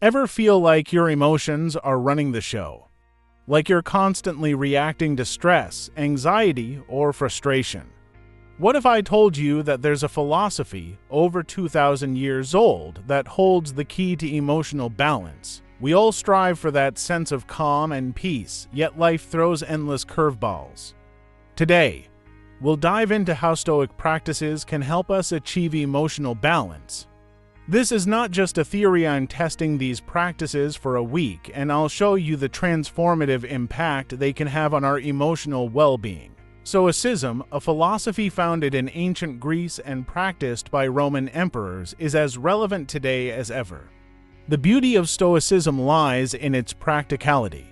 Ever feel like your emotions are running the show? Like you're constantly reacting to stress, anxiety, or frustration? What if I told you that there's a philosophy over 2,000 years old that holds the key to emotional balance? We all strive for that sense of calm and peace, yet life throws endless curveballs. Today, we'll dive into how Stoic practices can help us achieve emotional balance. This is not just a theory. I'm testing these practices for a week, and I'll show you the transformative impact they can have on our emotional well-being. Stoicism, a philosophy founded in ancient Greece and practiced by Roman emperors, is as relevant today as ever. The beauty of Stoicism lies in its practicality.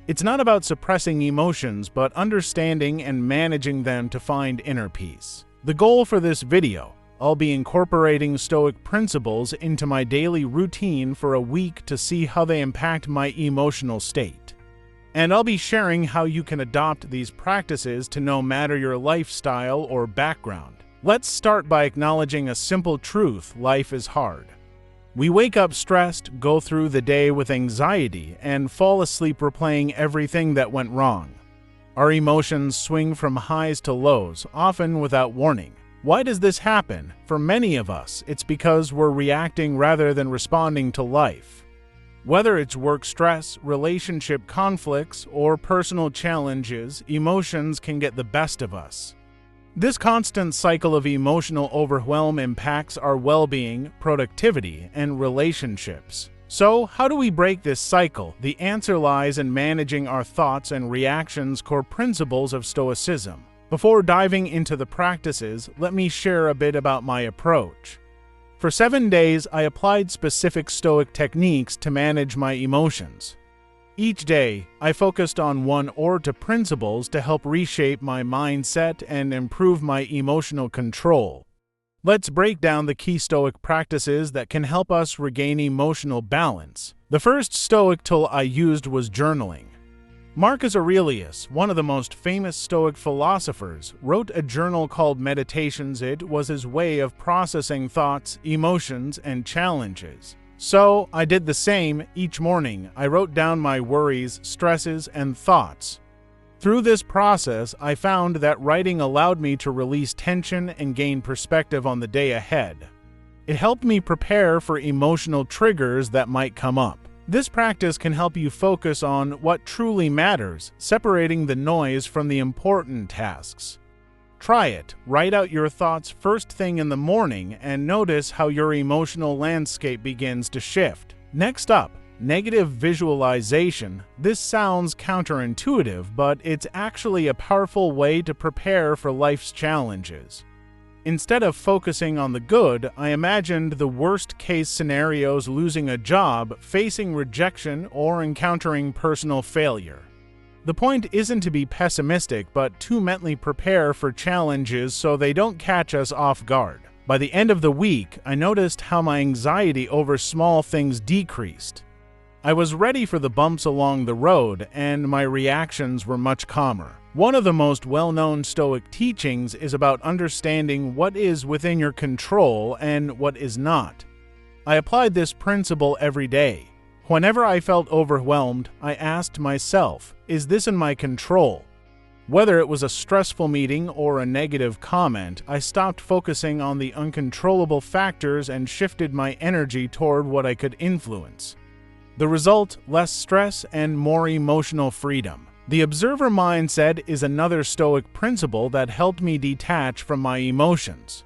It's not about suppressing emotions, but understanding and managing them to find inner peace. The goal for this video: I'll be incorporating Stoic principles into my daily routine for a week to see how they impact my emotional state. And I'll be sharing how you can adopt these practices to no matter your lifestyle or background. Let's start by acknowledging a simple truth: life is hard. We wake up stressed, go through the day with anxiety, and fall asleep replaying everything that went wrong. Our emotions swing from highs to lows, often without warning. Why does this happen? For many of us, it's because we're reacting rather than responding to life. Whether it's work stress, relationship conflicts, or personal challenges, emotions can get the best of us. This constant cycle of emotional overwhelm impacts our well-being, productivity, and relationships. So, how do we break this cycle? The answer lies in managing our thoughts and reactions, core principles of Stoicism. Before diving into the practices, let me share a bit about my approach. For 7 days, I applied specific Stoic techniques to manage my emotions. Each day, I focused on one or two principles to help reshape my mindset and improve my emotional control. Let's break down the key Stoic practices that can help us regain emotional balance. The first Stoic tool I used was journaling. Marcus Aurelius, one of the most famous Stoic philosophers, wrote a journal called Meditations. It was his way of processing thoughts, emotions, and challenges. So, I did the same. Each morning, I wrote down my worries, stresses, and thoughts. Through this process, I found that writing allowed me to release tension and gain perspective on the day ahead. It helped me prepare for emotional triggers that might come up. This practice can help you focus on what truly matters, separating the noise from the important tasks. Try it. Write out your thoughts first thing in the morning and notice how your emotional landscape begins to shift. Next up, negative visualization. This sounds counterintuitive, but it's actually a powerful way to prepare for life's challenges. Instead of focusing on the good, I imagined the worst-case scenarios: losing a job, facing rejection, or encountering personal failure. The point isn't to be pessimistic, but to mentally prepare for challenges so they don't catch us off guard. By the end of the week, I noticed how my anxiety over small things decreased. I was ready for the bumps along the road, and my reactions were much calmer. One of the most well-known Stoic teachings is about understanding what is within your control and what is not. I applied this principle every day. Whenever I felt overwhelmed, I asked myself, is this in my control? Whether it was a stressful meeting or a negative comment, I stopped focusing on the uncontrollable factors and shifted my energy toward what I could influence. The result: less stress and more emotional freedom. The observer mindset is another Stoic principle that helped me detach from my emotions.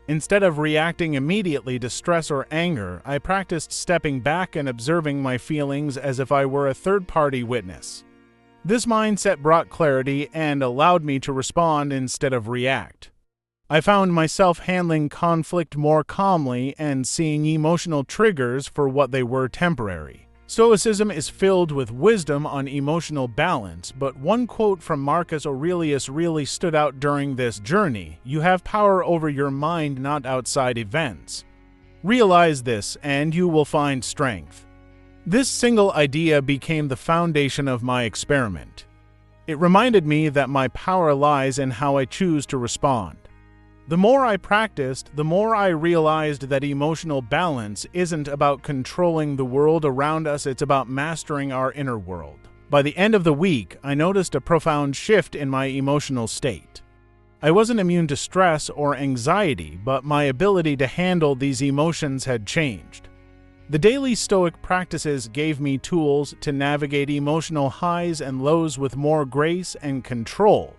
Instead of reacting immediately to stress or anger, I practiced stepping back and observing my feelings as if I were a third-party witness. This mindset brought clarity and allowed me to respond instead of react. I found myself handling conflict more calmly and seeing emotional triggers for what they were: temporary. Stoicism is filled with wisdom on emotional balance, but one quote from Marcus Aurelius really stood out during this journey: "You have power over your mind, not outside events." Realize this, and you will find strength. This single idea became the foundation of my experiment. It reminded me that my power lies in how I choose to respond. The more I practiced, the more I realized that emotional balance isn't about controlling the world around us, it's about mastering our inner world. By the end of the week, I noticed a profound shift in my emotional state. I wasn't immune to stress or anxiety, but my ability to handle these emotions had changed. The Daily Stoic Practices gave me tools to navigate emotional highs and lows with more grace and control.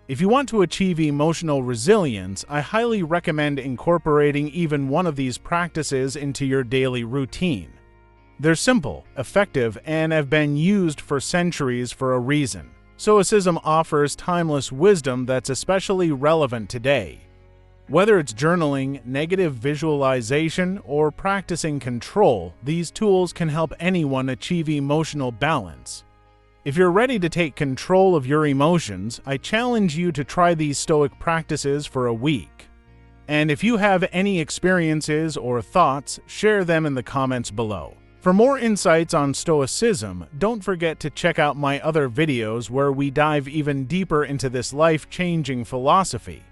If you want to achieve emotional resilience, I highly recommend incorporating even one of these practices into your daily routine. They're simple, effective, and have been used for centuries for a reason. Stoicism offers timeless wisdom that's especially relevant today. Whether it's journaling, negative visualization, or practicing control, these tools can help anyone achieve emotional balance. If you're ready to take control of your emotions, I challenge you to try these Stoic practices for a week. And if you have any experiences or thoughts, share them in the comments below. For more insights on Stoicism, don't forget to check out my other videos where we dive even deeper into this life-changing philosophy.